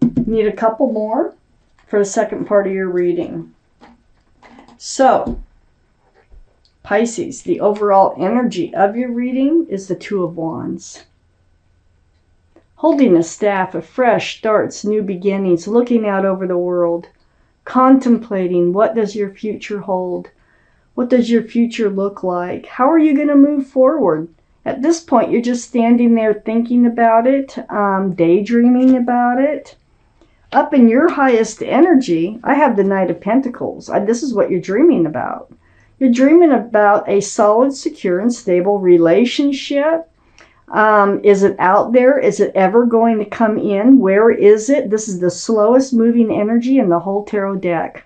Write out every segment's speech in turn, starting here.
Need a couple more for the second part of your reading. So, Pisces, the overall energy of your reading is the Two of Wands. Holding a staff of fresh starts, new beginnings, looking out over the world, contemplating what does your future hold? What does your future look like? How are you going to move forward? At this point, you're just standing there thinking about it, daydreaming about it. Up in your highest energy, I have the Knight of Pentacles. This is what you're dreaming about. You're dreaming about a solid, secure, and stable relationship. Is it out there? Is it ever going to come in? Where is it? This is the slowest moving energy in the whole tarot deck.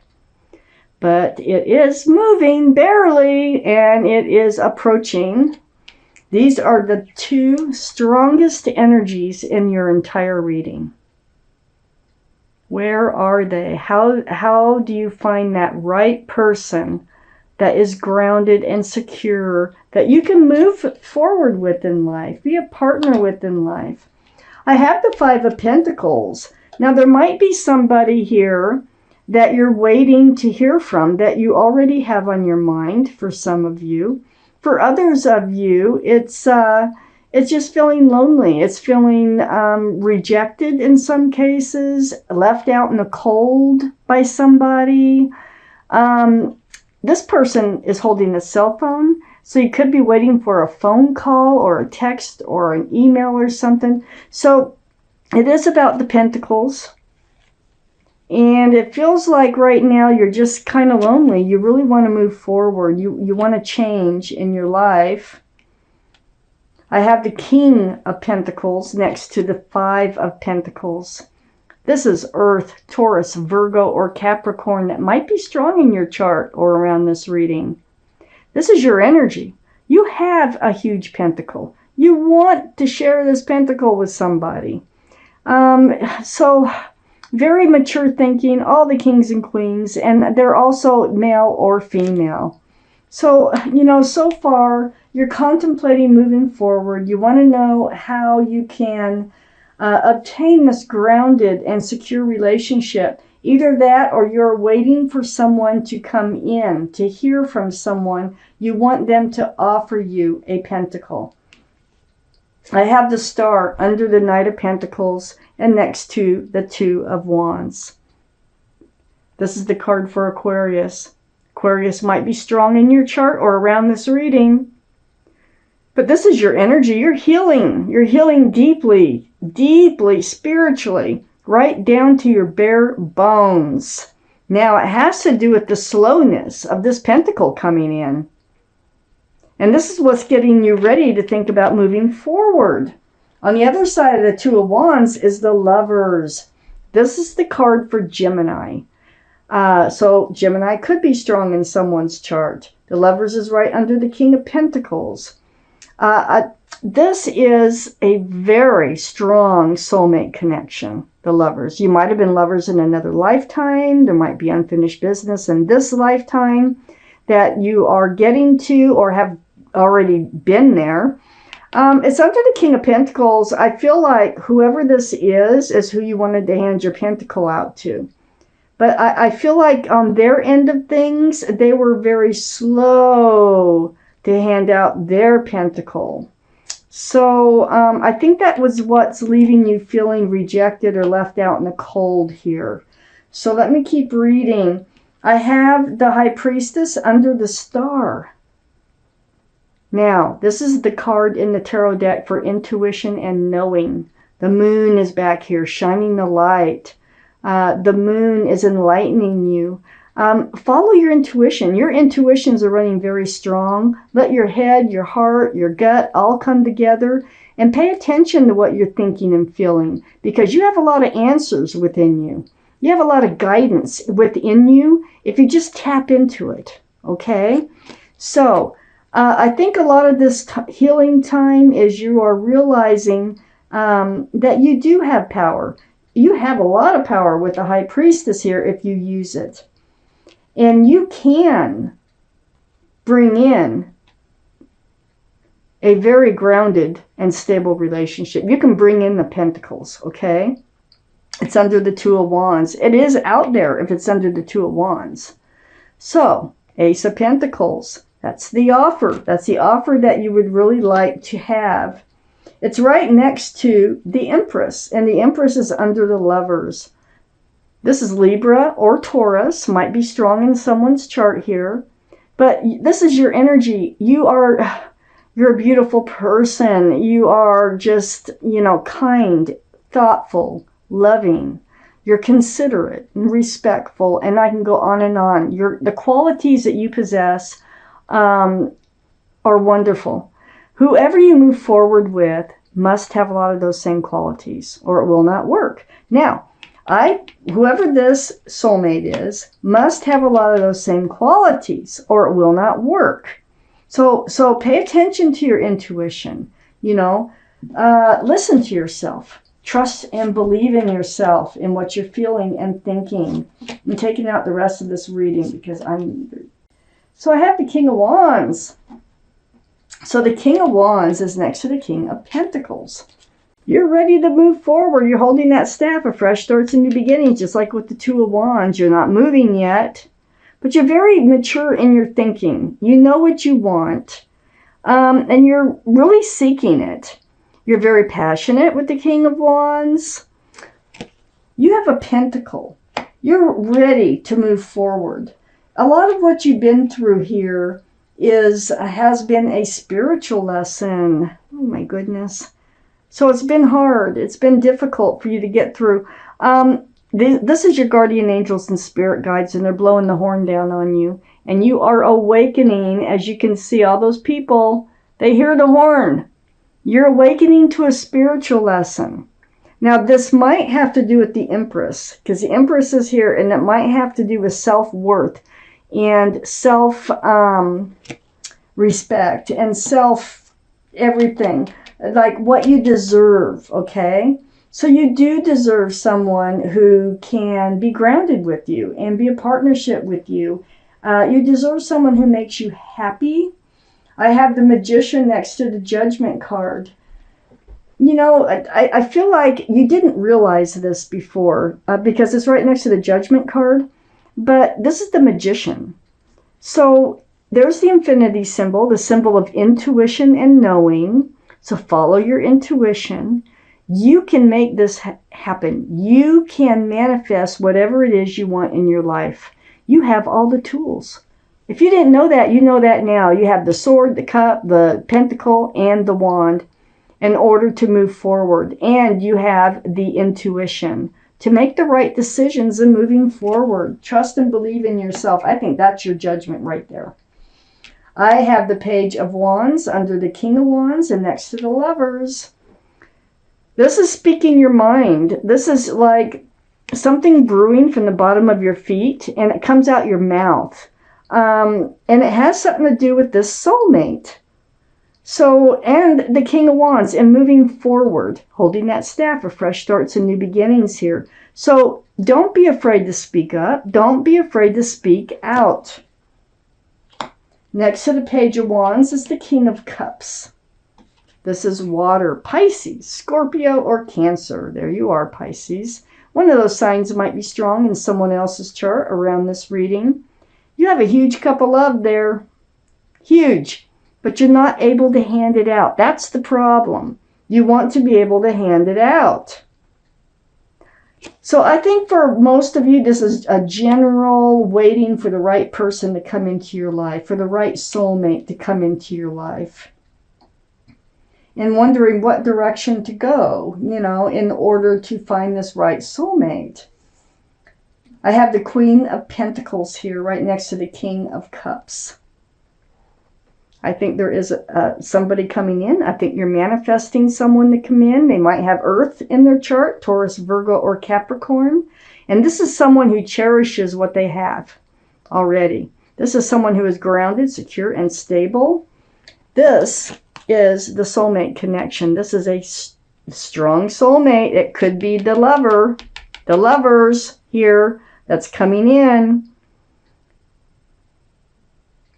But it is moving barely, and it is approaching. These are the two strongest energies in your entire reading. Where are they? How do you find that right person that is grounded and secure, that you can move forward with in life, be a partner with in life? I have the Five of Pentacles. Now, there might be somebody here that you're waiting to hear from, that you already have on your mind for some of you. For others of you, it's just feeling lonely. It's feeling rejected in some cases, left out in the cold by somebody. This person is holding a cell phone, so you could be waiting for a phone call or a text or an email or something. So it is about the Pentacles. And it feels like right now you're just kind of lonely. You really want to move forward. You want to change in your life. I have the King of Pentacles next to the Five of Pentacles. This is Earth, Taurus, Virgo, or Capricorn that might be strong in your chart or around this reading. This is your energy. You have a huge pentacle. You want to share this pentacle with somebody. So very mature thinking, all the kings and queens, and they're also male or female. So, so far, you're contemplating moving forward. You want to know how you can obtain this grounded and secure relationship. Either that, or you're waiting for someone to come in, to hear from someone. You want them to offer you a pentacle. I have the Star under the Knight of Pentacles and next to the Two of Wands. This is the card for Aquarius. Aquarius might be strong in your chart or around this reading. But this is your energy. You're healing. You're healing deeply, deeply, spiritually, right down to your bare bones. Now, it has to do with the slowness of this pentacle coming in. And this is what's getting you ready to think about moving forward. On the other side of the Two of Wands is the Lovers. This is the card for Gemini. So Gemini could be strong in someone's chart. The Lovers is right under the King of Pentacles. This is a very strong soulmate connection, the Lovers. You might have been lovers in another lifetime. There might be unfinished business in this lifetime that you are getting to or have already been there. It's under the King of Pentacles. I feel like whoever this is who you wanted to hand your pentacle out to. But I feel like on their end of things, they were very slow to hand out their pentacle. So I think that was what's leaving you feeling rejected or left out in the cold here. So let me keep reading. I have the High Priestess under the Star. Now, this is the card in the tarot deck for intuition and knowing. The moon is back here, shining the light. The moon is enlightening you. Follow your intuition. Your intuitions are running very strong. Let your head, your heart, your gut all come together and pay attention to what you're thinking and feeling, because you have a lot of answers within you. You have a lot of guidance within you if you just tap into it, okay? So I think a lot of this healing time is you are realizing that you do have power. You have a lot of power with the High Priestess here if you use it. And you can bring in a very grounded and stable relationship. You can bring in the Pentacles, okay? It's under the Two of Wands. It is out there if it's under the Two of Wands. So, Ace of Pentacles. That's the offer. That's the offer that you would really like to have. It's right next to the Empress, and the Empress is under the Lovers. This is Libra or Taurus, might be strong in someone's chart here, but this is your energy. You're a beautiful person. You are just, kind, thoughtful, loving. You're considerate and respectful, and I can go on and on. The qualities that you possess are wonderful. Whoever you move forward with must have a lot of those same qualities, or it will not work. Now, whoever this soulmate is must have a lot of those same qualities, or it will not work. So pay attention to your intuition. Listen to yourself. Trust and believe in yourself, in what you're feeling and thinking. I'm taking out the rest of this reading because So I have the King of Wands. So the King of Wands is next to the King of Pentacles. You're ready to move forward. You're holding that staff of fresh starts and new beginnings, just like with the Two of Wands. You're not moving yet, but you're very mature in your thinking. You know what you want, and you're really seeking it. You're very passionate with the King of Wands. You have a pentacle. You're ready to move forward. A lot of what you've been through here has been a spiritual lesson. Oh my goodness. So it's been hard. It's been difficult for you to get through. This is your guardian angels and spirit guides, and they're blowing the horn down on you. And you are awakening. As you can see, all those people, they hear the horn. You're awakening to a spiritual lesson. Now, this might have to do with the Empress, because the Empress is here, and it might have to do with self-worth and self-respect and self-everything, like what you deserve, okay? So you do deserve someone who can be grounded with you and be a partnership with you. You deserve someone who makes you happy. I have the Magician next to the Judgment card. I feel like you didn't realize this before because it's right next to the Judgment card. But this is the Magician. So there's the infinity symbol, the symbol of intuition and knowing. So follow your intuition. You can make this happen. You can manifest whatever it is you want in your life. You have all the tools. If you didn't know that, you know that now. You have the sword, the cup, the pentacle, and the wand in order to move forward. And you have the intuition to make the right decisions and moving forward. Trust and believe in yourself. I think that's your Judgment right there. I have the Page of Wands under the King of Wands and next to the Lovers. This is speaking your mind. This is like something brewing from the bottom of your feet, and it comes out your mouth. And it has something to do with this soulmate. So, and the King of Wands, and moving forward, holding that staff of fresh starts and new beginnings here. So don't be afraid to speak up. Don't be afraid to speak out. Next to the Page of Wands is the King of Cups. This is water, Pisces, Scorpio, or Cancer. There you are, Pisces. One of those signs might be strong in someone else's chart around this reading. You have a huge cup of love there. Huge. But you're not able to hand it out. That's the problem. You want to be able to hand it out. So I think for most of you, this is a general waiting for the right person to come into your life, for the right soulmate to come into your life. And wondering what direction to go, in order to find this right soulmate. I have the Queen of Pentacles here right next to the King of Cups. I think there is somebody coming in. I think you're manifesting someone to come in. They might have Earth in their chart, Taurus, Virgo, or Capricorn. And this is someone who cherishes what they have already. This is someone who is grounded, secure, and stable. This is the soulmate connection. This is a strong soulmate. It could be the lover, the lovers here that's coming in.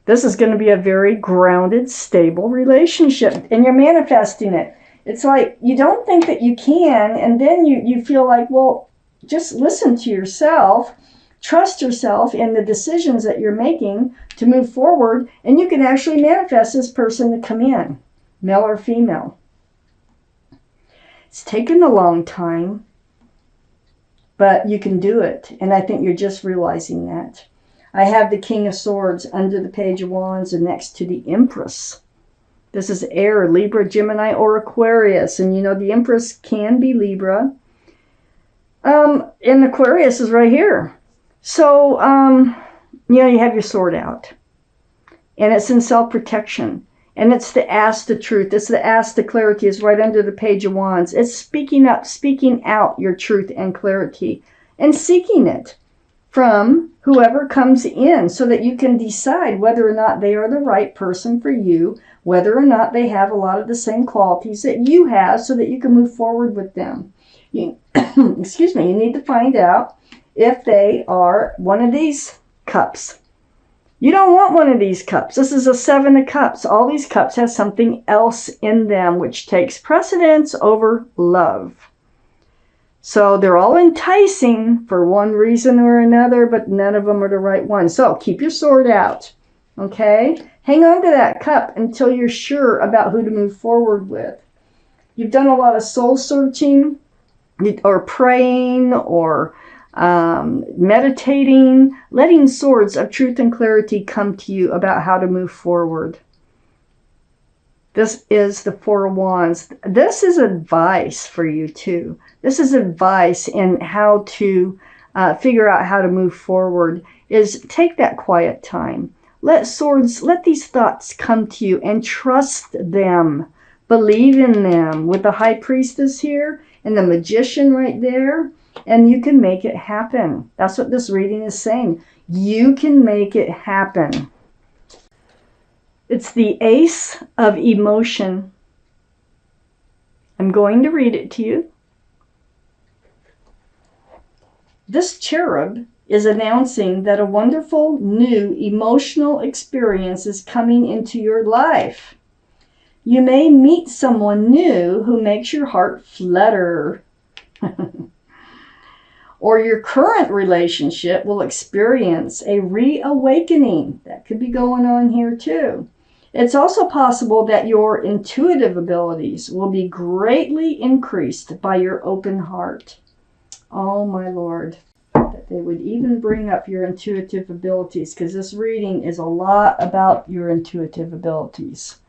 This is going to be a very grounded, stable relationship, and you're manifesting it. It's like you don't think that you can, and then you feel like, well, just listen to yourself, trust yourself in the decisions that you're making to move forward, and you can actually manifest this person to come in, male or female. It's taken a long time, but you can do it, and I think you're just realizing that. I have the King of Swords under the Page of Wands and next to the Empress. This is air, Libra, Gemini, or Aquarius, and you know the Empress can be Libra. And Aquarius is right here. So, you know, you have your sword out. And it's in self-protection. And it's the ask the truth. It's the ask the clarity. It's right under the Page of Wands. It's speaking up, speaking out your truth and clarity. And seeking it from whoever comes in so that you can decide whether or not they are the right person for you, whether or not they have a lot of the same qualities that you have so that you can move forward with them. Excuse me, you need to find out if they are one of these cups. You don't want one of these cups. This is a 7 of cups. All these cups have something else in them which takes precedence over love. So they're all enticing for one reason or another, but none of them are the right one. So keep your sword out, okay? Hang on to that cup until you're sure about who to move forward with. You've done a lot of soul searching or praying or meditating, letting swords of truth and clarity come to you about how to move forward. This is the 4 of Wands. This is advice for you too. This is advice in how to figure out how to move forward. Is take that quiet time. Let these thoughts come to you and trust them. Believe in them. With the High Priestess here and the Magician right there. And you can make it happen. That's what this reading is saying. You can make it happen. It's the Ace of Emotion. I'm going to read it to you. This cherub is announcing that a wonderful new emotional experience is coming into your life. You may meet someone new who makes your heart flutter. Or your current relationship will experience a reawakening. That could be going on here too. It's also possible that your intuitive abilities will be greatly increased by your open heart. Oh my Lord, that they would even bring up your intuitive abilities, because this reading is a lot about your intuitive abilities.